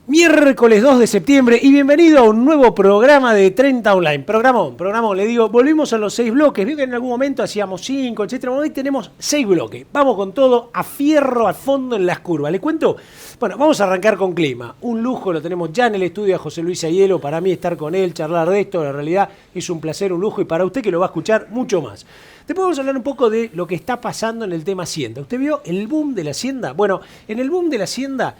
Miércoles 2 de septiembre y bienvenido a un nuevo programa de 30 Online. Programón, le digo, volvimos a los 6 bloques. Vio que en algún momento hacíamos 5, etcétera. Hoy tenemos 6 bloques. Vamos con todo a fierro, a fondo en las curvas. ¿Le cuento? Bueno, vamos a arrancar con clima. Un lujo, lo tenemos ya en el estudio a José Luis Aiello. Para mí estar con él, charlar de esto, en realidad es un placer, un lujo y para usted que lo va a escuchar mucho más. Después vamos a hablar un poco de lo que está pasando en el tema Hacienda. ¿Usted vio el boom de la Hacienda? Bueno, en el boom de la Hacienda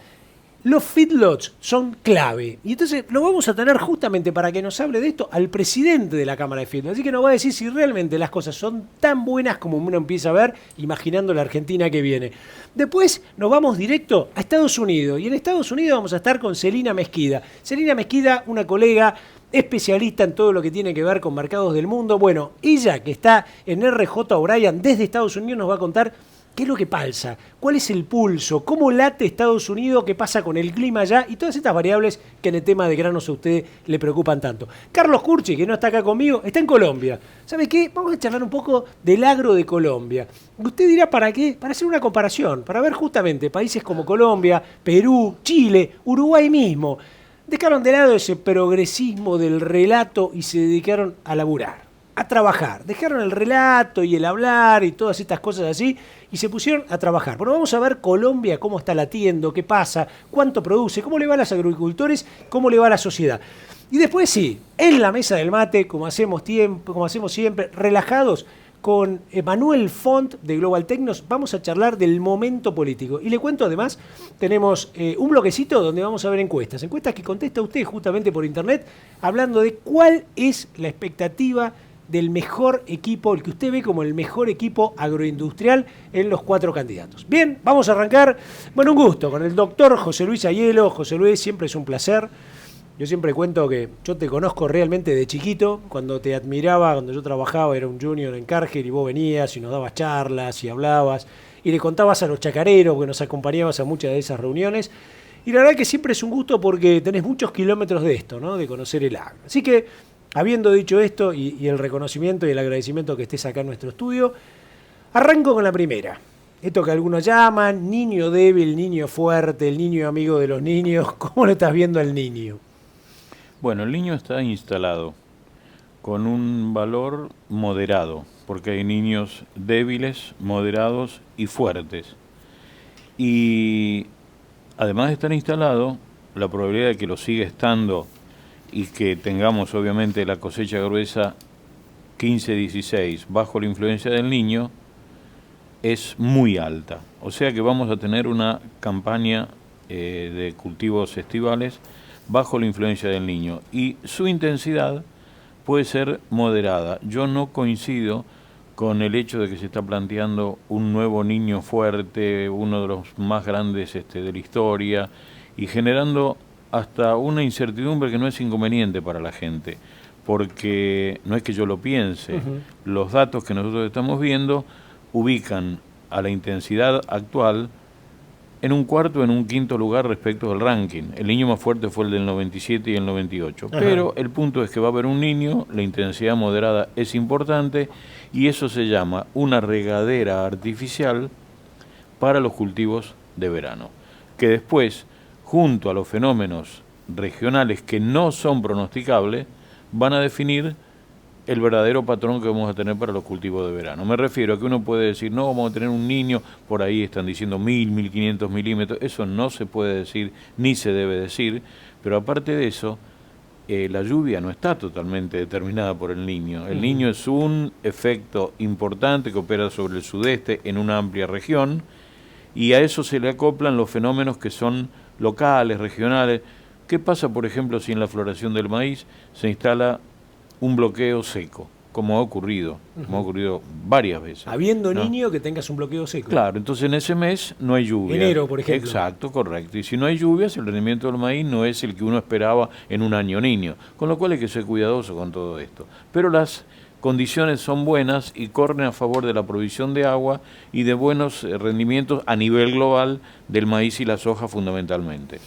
los feedlots son clave. Y entonces lo vamos a tener justamente para que nos hable de esto al presidente de la Cámara de Feedlots. Así que nos va a decir si realmente las cosas son tan buenas como uno empieza a ver, imaginando la Argentina que viene. Después nos vamos directo a Estados Unidos. Y en Estados Unidos vamos a estar con Celina Mesquida. Celina Mesquida, una colega especialista en todo lo que tiene que ver con mercados del mundo. Bueno, ella que está en RJ O'Brien desde Estados Unidos nos va a contar qué es lo que pasa, cuál es el pulso, cómo late Estados Unidos, qué pasa con el clima allá y todas estas variables que en el tema de granos a usted le preocupan tanto. Carlos Curchi, que no está acá conmigo, está en Colombia. ¿Sabe qué? Vamos a charlar un poco del agro de Colombia. Usted dirá, ¿para qué? Para hacer una comparación, para ver justamente países como Colombia, Perú, Chile, Uruguay mismo. Dejaron de lado ese progresismo del relato y se dedicaron a laburar, a trabajar. Dejaron el relato y el hablar y todas estas cosas así y se pusieron a trabajar. Bueno, vamos a ver Colombia, cómo está latiendo, qué pasa, cuánto produce, cómo le va a los agricultores, cómo le va a la sociedad. Y después sí, en la mesa del mate, como hacemos siempre, relajados, con Emanuel Font de Global Tecnos, vamos a charlar del momento político. Y le cuento además, tenemos un bloquecito donde vamos a ver encuestas que contesta usted justamente por internet, hablando de cuál es la expectativa del mejor equipo, el que usted ve como el mejor equipo agroindustrial en los 4 candidatos. Bien, vamos a arrancar, bueno, un gusto, con el doctor José Luis Aiello. José Luis, siempre es un placer. Yo siempre cuento que yo te conozco realmente de chiquito, cuando te admiraba, cuando yo trabajaba, era un junior en Cargill y vos venías y nos dabas charlas y hablabas y le contabas a los chacareros que nos acompañabas a muchas de esas reuniones. Y la verdad que siempre es un gusto porque tenés muchos kilómetros de esto, ¿no? De conocer el agro. Así que, habiendo dicho esto y el reconocimiento y el agradecimiento que estés acá en nuestro estudio, arranco con la primera. Esto que algunos llaman niño débil, niño fuerte, el niño amigo de los niños. ¿Cómo lo estás viendo al niño? Bueno, el niño está instalado con un valor moderado, porque hay niños débiles, moderados y fuertes. Y además de estar instalado, la probabilidad de que lo siga estando y que tengamos obviamente la cosecha gruesa 15-16 bajo la influencia del niño es muy alta. O sea que vamos a tener una campaña de cultivos estivales bajo la influencia del niño y su intensidad puede ser moderada. Yo no coincido con el hecho de que se está planteando un nuevo niño fuerte, uno de los más grandes de la historia y generando hasta una incertidumbre que no es inconveniente para la gente, porque no es que yo lo piense, los datos que nosotros estamos viendo ubican a la intensidad actual en un cuarto, en un quinto lugar respecto al ranking. El niño más fuerte fue el del 97 y el 98. Ajá. Pero el punto es que va a haber un niño, la intensidad moderada es importante y eso se llama una regadera artificial para los cultivos de verano, que después, junto a los fenómenos regionales que no son pronosticables, van a definir el verdadero patrón que vamos a tener para los cultivos de verano. Me refiero a que uno puede decir, no, vamos a tener un niño, por ahí están diciendo 1000, 1500 milímetros, eso no se puede decir, ni se debe decir, pero aparte de eso, la lluvia no está totalmente determinada por el niño. El niño es un efecto importante que opera sobre el sudeste en una amplia región, y a eso se le acoplan los fenómenos que son locales, regionales. ¿Qué pasa, por ejemplo, si en la floración del maíz se instala un bloqueo seco, como ha ocurrido varias veces? Habiendo niño que tengas un bloqueo seco. Claro, entonces en ese mes no hay lluvia. Enero, por ejemplo. Exacto, correcto. Y si no hay lluvias, el rendimiento del maíz no es el que uno esperaba en un año niño. Con lo cual hay que ser cuidadoso con todo esto. Pero las condiciones son buenas y corren a favor de la provisión de agua y de buenos rendimientos a nivel global del maíz y la soja fundamentalmente.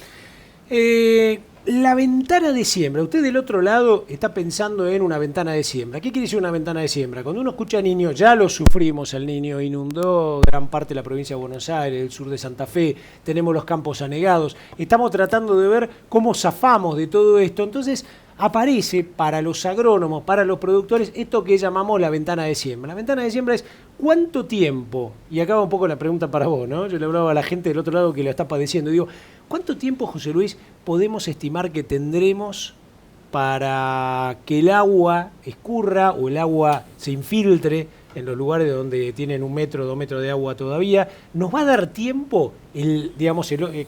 La ventana de siembra, usted del otro lado está pensando en una ventana de siembra. ¿Qué quiere decir una ventana de siembra? Cuando uno escucha Niño, ya lo sufrimos, el Niño inundó gran parte de la provincia de Buenos Aires, el sur de Santa Fe, tenemos los campos anegados, estamos tratando de ver cómo zafamos de todo esto. Entonces aparece para los agrónomos, para los productores, esto que llamamos la ventana de siembra. La ventana de siembra es ¿cuánto tiempo? Y acá va un poco la pregunta para vos, ¿no? Yo le hablaba a la gente del otro lado que la está padeciendo. Digo, ¿cuánto tiempo, José Luis, podemos estimar que tendremos para que el agua escurra o el agua se infiltre en los lugares donde tienen 1 metro, 2 metros de agua todavía? ¿Nos va a dar tiempo,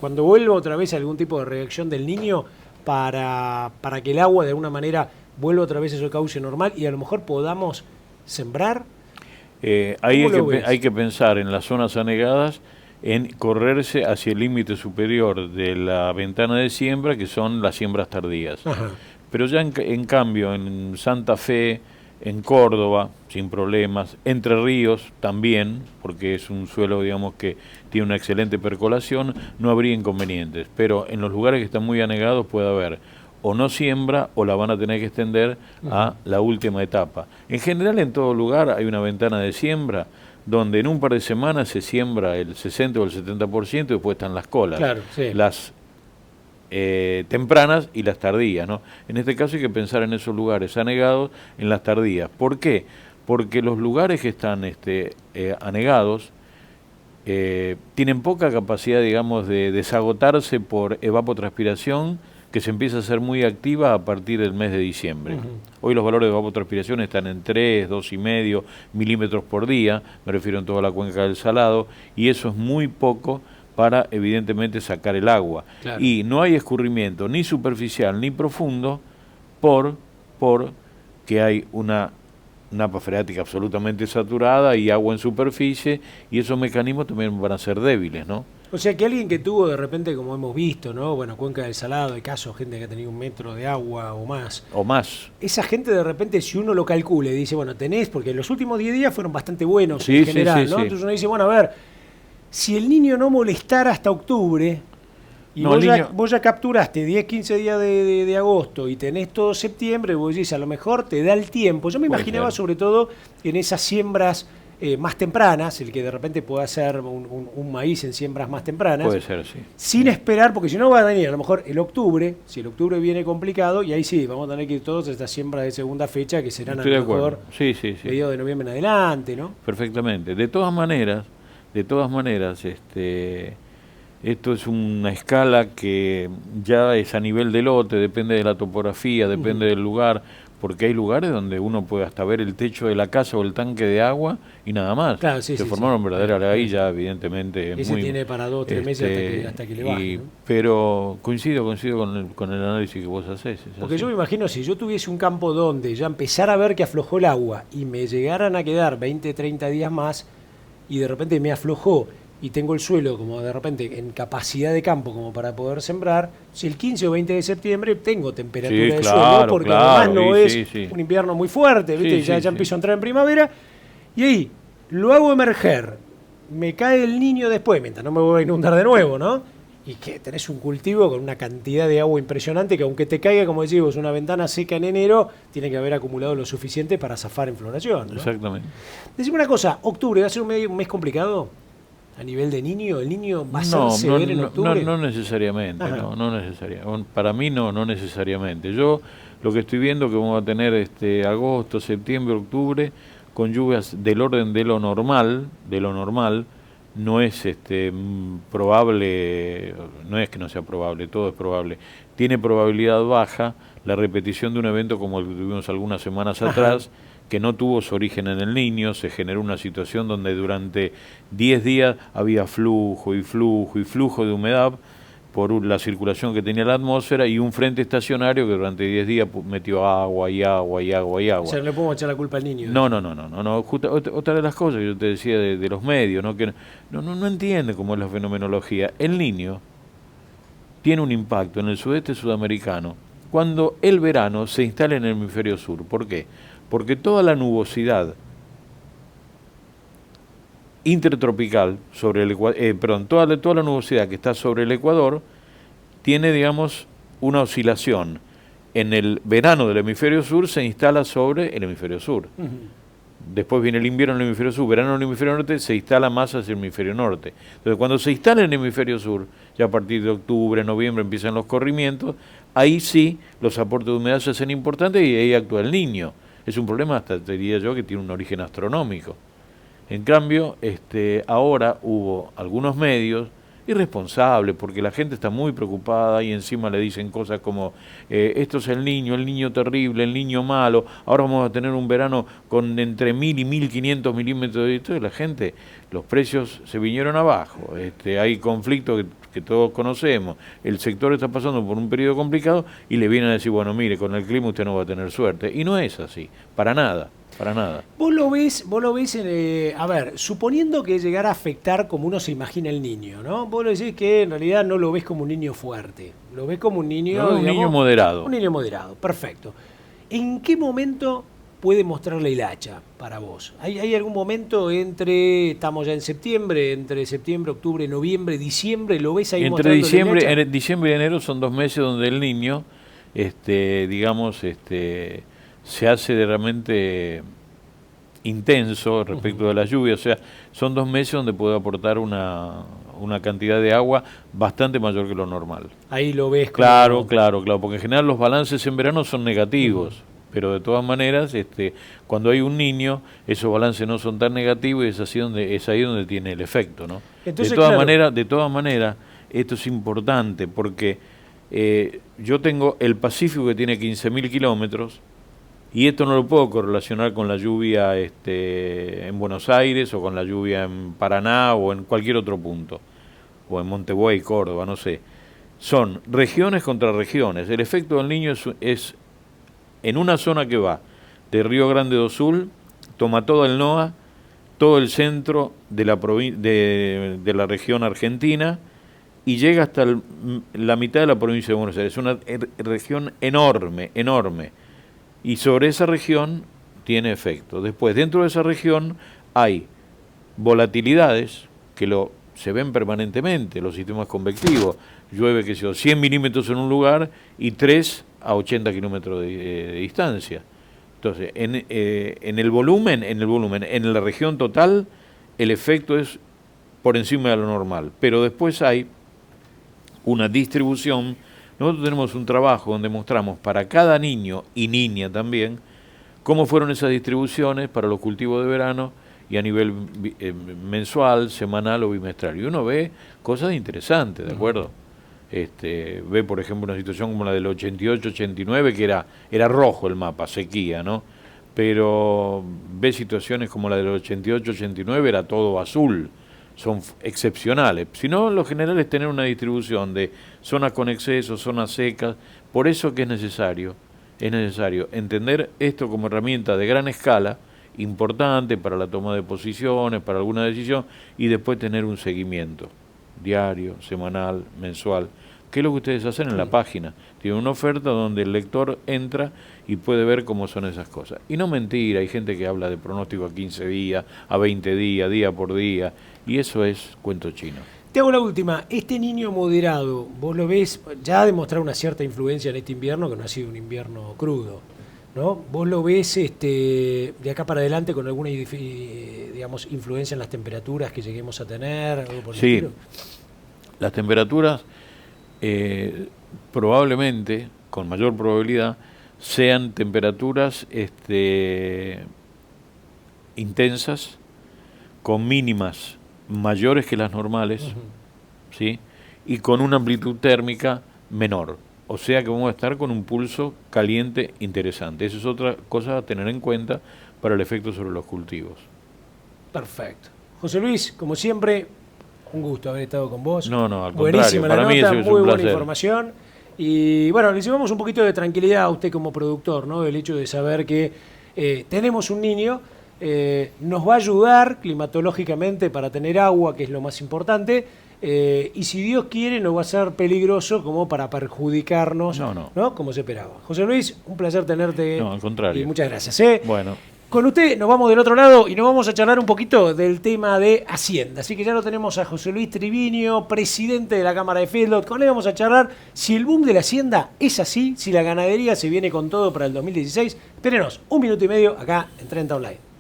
cuando vuelva otra vez algún tipo de reacción del Niño, para que el agua de alguna manera vuelva otra vez a su cauce normal y a lo mejor podamos sembrar? Hay que pensar en las zonas anegadas, en correrse hacia el límite superior de la ventana de siembra, que son las siembras tardías. Ajá. Pero ya en cambio, en Santa Fe, en Córdoba, sin problemas, Entre Ríos también, porque es un suelo, digamos, que tiene una excelente percolación, no habría inconvenientes. Pero en los lugares que están muy anegados puede haber o no siembra o la van a tener que extender a la última etapa. En general, en todo lugar hay una ventana de siembra donde en un par de semanas se siembra el 60 o el 70% y después están las colas. Claro, sí. Las tempranas y las tardías, ¿no? En este caso hay que pensar en esos lugares anegados, en las tardías. ¿Por qué? Porque los lugares que están anegados tienen poca capacidad, digamos, de desagotarse por evapotranspiración, que se empieza a ser muy activa a partir del mes de diciembre. Hoy los valores de evapotranspiración están en 3, 2,5 milímetros por día, me refiero en toda la cuenca del Salado, y eso es muy poco para, evidentemente, sacar el agua. Claro. Y no hay escurrimiento ni superficial ni profundo por que hay una napa freática absolutamente saturada y agua en superficie, y esos mecanismos también van a ser débiles, ¿no? O sea, que alguien que tuvo de repente, como hemos visto, ¿no? Bueno, Cuenca del Salado, hay casos, gente que ha tenido 1 metro de agua o más. O más. Esa gente de repente, si uno lo calcule, dice, bueno, tenés, porque los últimos 10 días fueron bastante buenos Sí, en sí, general, sí, ¿no? sí. Entonces uno dice, bueno, a ver, si el Niño no molestara hasta octubre, y No, vos ya capturaste 10, 15 días de agosto y tenés todo septiembre, vos decís, a lo mejor te da el tiempo. Yo me Puede imaginaba ser. sobre todo en esas siembras más tempranas, el que de repente pueda hacer un maíz en siembras más tempranas, Puede ser, sí. sin esperar, porque si no va a venir a lo mejor el octubre, si el octubre viene complicado, y ahí sí, vamos a tener que ir todos a estas siembras de segunda fecha, que serán Estoy a de lo mejor acuerdo. Sí, sí, sí. mediados de noviembre en adelante, ¿no? Perfectamente. De todas maneras, esto es una escala que ya es a nivel de lote, depende de la topografía, depende del lugar, porque hay lugares donde uno puede hasta ver el techo de la casa o el tanque de agua y nada más. Claro, sí, se sí, formaron sí. verdaderas ahí ya, evidentemente. Ese muy, tiene para 2 o 3 meses hasta que le baje, ¿no? Pero coincido con el análisis que vos hacés. Es Porque así. yo me imagino, si yo tuviese un campo donde ya empezara a ver que aflojó el agua y me llegaran a quedar 20, 30 días más y de repente me aflojó y tengo el suelo como de repente en capacidad de campo como para poder sembrar, si el 15 o 20 de septiembre tengo temperatura Sí, de claro, suelo, porque claro, además no sí, es sí, sí. un invierno muy fuerte, ¿viste? Sí, ya sí, sí. empiezo a entrar en primavera y ahí lo hago emerger, me cae el Niño después, mientras no me voy a inundar de nuevo, ¿no? Y que tenés un cultivo con una cantidad de agua impresionante que aunque te caiga, como decís vos, una ventana seca en enero, tiene que haber acumulado lo suficiente para zafar en floración, ¿no? Exactamente. Decime una cosa, ¿octubre va a ser un mes complicado a nivel de Niño? ¿El Niño va a ser severo en octubre? No necesariamente, Ajá. no necesariamente. Para mí no necesariamente. Yo lo que estoy viendo que vamos a tener agosto, septiembre, octubre, con lluvias del orden de lo normal, no es probable, no es que no sea probable, todo es probable. Tiene probabilidad baja la repetición de un evento como el que tuvimos algunas semanas atrás, que no tuvo su origen en el Niño, se generó una situación donde durante 10 días había flujo de humedad por la circulación que tenía la atmósfera y un frente estacionario que durante 10 días metió agua y agua y agua y agua. O sea, no le podemos echar la culpa al Niño. No. Otra de las cosas que yo te decía de los medios, ¿no? Que no entiende cómo es la fenomenología. El Niño tiene un impacto en el sudeste sudamericano cuando el verano se instala en el hemisferio sur. ¿Por qué? Porque toda la nubosidad intertropical sobre el Ecuador, toda la nubosidad que está sobre el Ecuador tiene, digamos, una oscilación en el verano del hemisferio sur se instala sobre el hemisferio sur. Después viene el invierno en el hemisferio sur, verano en el hemisferio norte, se instala más hacia el hemisferio norte. Entonces, cuando se instala en el hemisferio sur, ya a partir de octubre, noviembre empiezan los corrimientos, ahí sí los aportes de humedad se hacen importantes y ahí actúa el Niño. Es un problema, hasta te diría yo, que tiene un origen astronómico. En cambio, ahora hubo algunos medios irresponsables, porque la gente está muy preocupada y encima le dicen cosas como esto es el niño terrible, el niño malo, ahora vamos a tener un verano con entre 1000 y 1500 milímetros de esto, y la gente, los precios se vinieron abajo, hay conflictos que todos conocemos, el sector está pasando por un periodo complicado y le vienen a decir, bueno, mire, con el clima usted no va a tener suerte, y no es así, para nada. Para nada. Vos lo ves a ver, suponiendo que llegara a afectar como uno se imagina el niño, ¿no? Vos lo decís que en realidad no lo ves como un niño fuerte, lo ves como un niño... No, un niño moderado. Un niño moderado, perfecto. ¿En qué momento puede mostrarle el hacha para vos? ¿Hay algún momento estamos ya en septiembre, entre septiembre, octubre, noviembre, diciembre, lo ves ahí entre diciembre, diciembre y enero son 2 meses donde el niño, se hace de realmente intenso respecto de la lluvia, o sea, son 2 meses donde puede aportar una cantidad de agua bastante mayor que lo normal. Ahí lo ves. Claro, porque en general los balances en verano son negativos, pero de todas maneras, cuando hay un niño, esos balances no son tan negativos y es ahí donde tiene el efecto, ¿no? Entonces, de todas maneras, esto es importante porque yo tengo el Pacífico que tiene 15.000 kilómetros. Y esto no lo puedo correlacionar con la lluvia en Buenos Aires o con la lluvia en Paraná o en cualquier otro punto, o en Montevideo, Córdoba, no sé. Son regiones contra regiones. El efecto del Niño es en una zona que va de Río Grande do Sul, toma todo el NOA, todo el centro de de la región argentina y llega hasta la mitad de la provincia de Buenos Aires. Es una región enorme, enorme. Y sobre esa región tiene efecto. Después, dentro de esa región hay volatilidades que se ven permanentemente, los sistemas convectivos. Llueve, 100 milímetros en un lugar y 3 a 80 kilómetros de distancia. Entonces, en el volumen, en la región total, el efecto es por encima de lo normal. Pero después hay una distribución. Nosotros tenemos un trabajo donde mostramos para cada niño y niña también cómo fueron esas distribuciones para los cultivos de verano y a nivel mensual, semanal o bimestral. Y uno ve cosas interesantes, ¿de acuerdo? Ve, por ejemplo, una situación como la del 88-89, que era rojo el mapa, sequía, ¿no? Pero ve situaciones como la del 88-89, era todo azul. Son excepcionales. Si no, lo general es tener una distribución de zonas con exceso, zonas secas. Por eso que es necesario entender esto como herramienta de gran escala, importante para la toma de posiciones, para alguna decisión, y después tener un seguimiento diario, semanal, mensual, que es lo que ustedes hacen en la página. Tienen una oferta donde el lector entra y puede ver cómo son esas cosas. Y no mentir, hay gente que habla de pronóstico a 15 días, a 20 días, día por día, y eso es cuento chino. Te hago la última. Este niño moderado, vos lo ves, ya ha demostrado una cierta influencia en este invierno, que no ha sido un invierno crudo, ¿no? Vos lo ves de acá para adelante con alguna, digamos, influencia en las temperaturas que lleguemos a tener, algo por el sí, estilo. Las temperaturas probablemente, con mayor probabilidad, sean temperaturas intensas, con mínimas mayores que las normales, ¿sí? Y con una amplitud térmica menor. O sea que vamos a estar con un pulso caliente interesante. Esa es otra cosa a tener en cuenta para el efecto sobre los cultivos. Perfecto. José Luis, como siempre, un gusto haber estado con vos. No, al buenísima contrario. Para mí nota, es muy un buena placer. Información. Y bueno, le llevamos un poquito de tranquilidad a usted como productor, ¿no? El hecho de saber que tenemos un niño, nos va a ayudar climatológicamente para tener agua, que es lo más importante. Y si Dios quiere no va a ser peligroso como para perjudicarnos, ¿no? Como se esperaba. José Luis, un placer tenerte. No, al contrario. Y muchas gracias. Bueno. Con usted nos vamos del otro lado y nos vamos a charlar un poquito del tema de Hacienda. Así que ya lo tenemos a José Luis Triviño, presidente de la Cámara de Feedlot. Con él vamos a charlar si el boom de la Hacienda es así, si la ganadería se viene con todo para el 2016. Espérenos un minuto y medio acá en 30 Online.